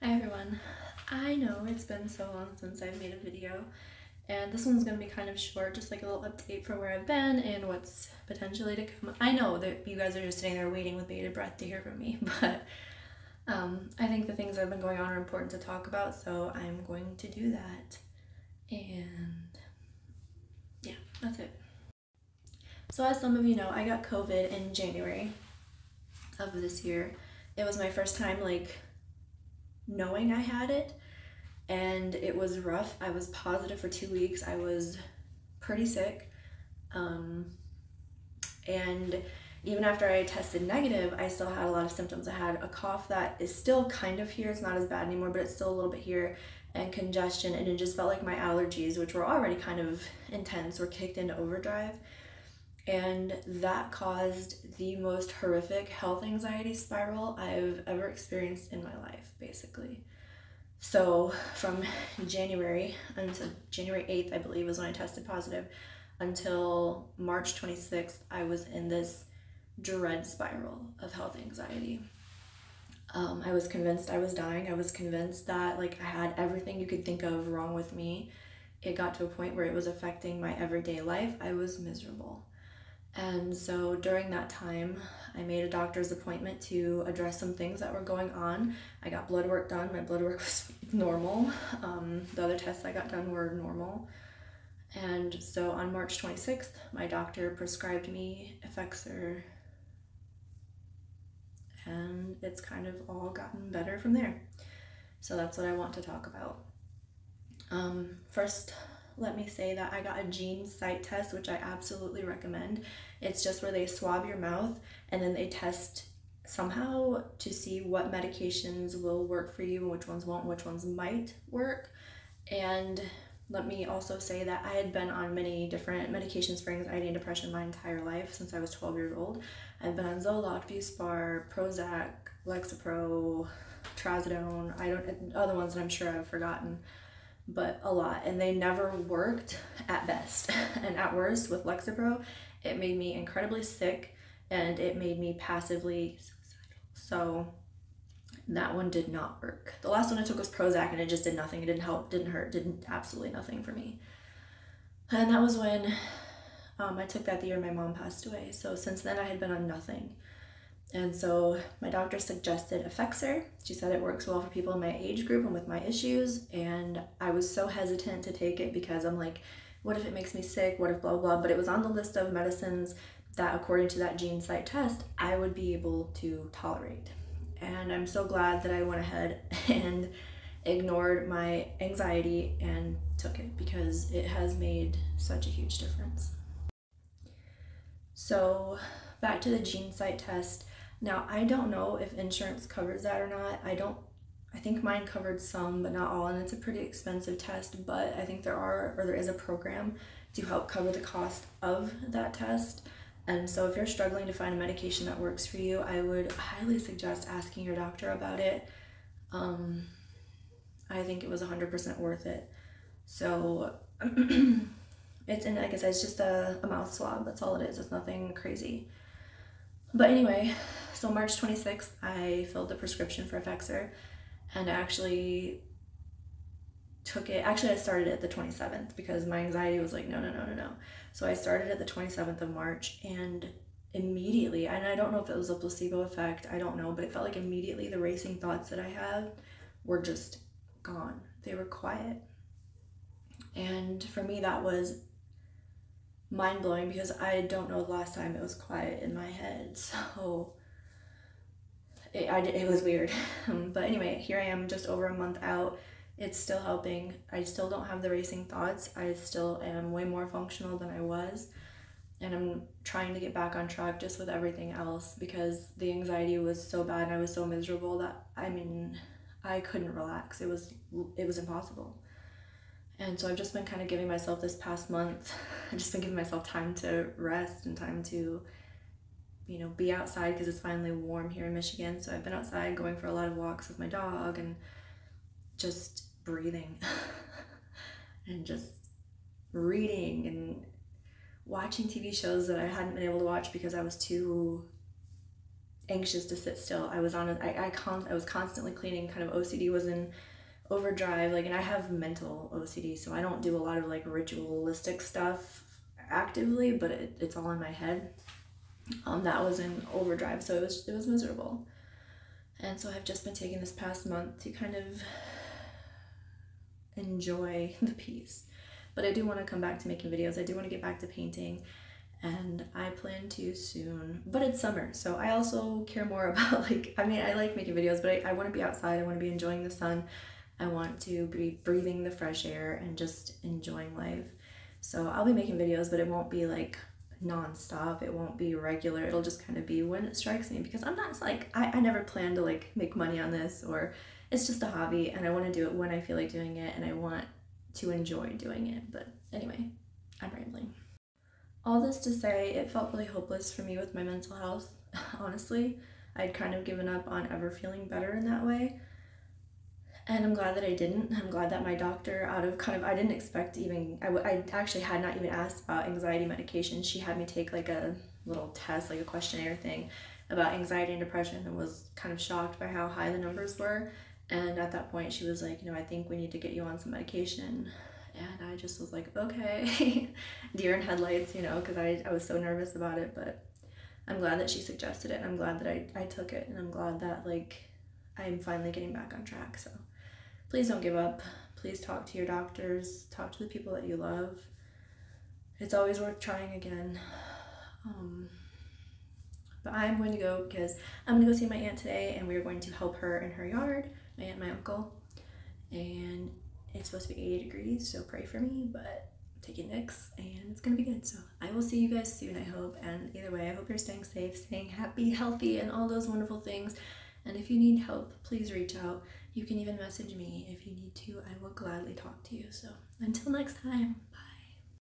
Hi everyone. I know it's been so long since I've made a video, and this one's gonna be kind of short, just like a little update for where I've been and what's potentially to come. I know that you guys are just sitting there waiting with bated breath to hear from me, but I think the things that have been going on are important to talk about, so I'm going to do that. And yeah, that's it. So as some of you know, I got COVID in January of this year. It was my first time knowing I had it, and it was rough. I was positive for 2 weeks. I was pretty sick. And even after I tested negative, I still had a lot of symptoms. I had a cough that is still kind of here. It's not as bad anymore, but it's still a little bit here, and congestion. And it just felt like my allergies, which were already kind of intense, were kicked into overdrive. And that caused the most horrific health anxiety spiral I've ever experienced in my life, basically. So from January until January 8th, I believe, was when I tested positive, until March 26th, I was in this dread spiral of health anxiety. I was convinced I was dying. I was convinced that I had everything you could think of wrong with me. It got to a point where it was affecting my everyday life. I was miserable. And so during that time, I made a doctor's appointment to address some things that were going on. I got blood work done. My blood work was normal. The other tests I got done were normal. And so on March 26th, my doctor prescribed me Effexor, and it's kind of all gotten better from there. So that's what I want to talk about. First, let me say that I got a GeneSight test, which I absolutely recommend. It's just where they swab your mouth and then they test somehow to see what medications will work for you and which ones won't, which ones might work. And let me also say that I had been on many different medications for anxiety and depression my entire life since I was 12 years old. I've been on Zoloft, Buspar, Prozac, Lexapro, Trazodone, other ones that I'm sure I've forgotten, but a lot, and they never worked at best. And at worst, with Lexapro, it made me incredibly sick and it made me passively suicidal. So that one did not work. The last one I took was Prozac, and it just did nothing. It didn't help, didn't hurt, did absolutely nothing for me. And that was when I took that the year my mom passed away. So since then I had been on nothing. And so my doctor suggested Effexor. She said it works well for people in my age group and with my issues. And I was so hesitant to take it because I'm like, what if it makes me sick? What if blah, blah, blah? But it was on the list of medicines that, according to that GeneSight test, I would be able to tolerate. And I'm so glad that I went ahead and ignored my anxiety and took it, because it has made such a huge difference. So back to the GeneSight test. Now, I don't know if insurance covers that or not. I think mine covered some, but not all, and it's a pretty expensive test, but I think there is a program to help cover the cost of that test. And so if you're struggling to find a medication that works for you, I would highly suggest asking your doctor about it. I think it was 100% worth it. So and like I said, it's just a mouth swab. That's all it is. It's nothing crazy. But anyway, so March 26th, I filled the prescription for Effexor, and I actually took it. Actually, I started it the 27th because my anxiety was like, no. So I started it the 27th of March, and immediately, and I don't know if it was a placebo effect, I don't know, but it felt like immediately the racing thoughts that I had were just gone. They were quiet. And for me, that was mind-blowing because I don't know the last time it was quiet in my head. So it was weird. But anyway, here I am just over a month out. It's still helping. I still don't have the racing thoughts. I still am way more functional than I was. And I'm trying to get back on track just with everything else, because the anxiety was so bad and I was so miserable that, I couldn't relax. It was impossible. And so I've just been kind of giving myself this past month, I've just been giving myself time to rest and time to, be outside, because it's finally warm here in Michigan. So I've been outside going for a lot of walks with my dog and just breathing and just reading and watching TV shows that I hadn't been able to watch because I was too anxious to sit still. I was I was constantly cleaning. Kind of OCD was in overdrive. Like, and I have mental OCD, so I don't do a lot of like ritualistic stuff actively, but it's all in my head. That was in overdrive, so it was miserable. And so I've just been taking this past month to kind of enjoy the peace. But I do want to come back to making videos. I do want to get back to painting, and I plan to soon. But it's summer, so I also care more about, like, I mean, I like making videos, but I want to be outside. I want to be enjoying the sun. I want to be breathing the fresh air and just enjoying life. So I'll be making videos, but it won't be like non-stop. It won't be regular. It'll just kind of be when it strikes me, because I'm not like, I never plan to like make money on this, or it's just a hobby, and I want to do it when I feel like doing it, and I want to enjoy doing it. But anyway, I'm rambling. All this to say, it felt really hopeless for me with my mental health. Honestly, I'd kind of given up on ever feeling better in that way. And I'm glad that I didn't. I'm glad that my doctor, out of kind of, I didn't expect even, I actually had not even asked about anxiety medication. She had me take like a little test, like a questionnaire thing about anxiety and depression, and was kind of shocked by how high the numbers were. And at that point, she was like, I think we need to get you on some medication. And I just was like, okay, deer in headlights, because I was so nervous about it. But I'm glad that she suggested it, and I'm glad that I took it, and I'm glad that like I'm finally getting back on track. So please don't give up. Please talk to your doctors, talk to the people that you love. It's always worth trying again. But I'm going to go because I'm going to go see my aunt today, and we're going to help her in her yard, my aunt and my uncle. And it's supposed to be 80 degrees, so pray for me, but I'm taking Nix, and it's going to be good. So I will see you guys soon, I hope. And either way, I hope you're staying safe, staying happy, healthy, and all those wonderful things. And if you need help, please reach out. You can even message me if you need to. I will gladly talk to you. So until next time, bye.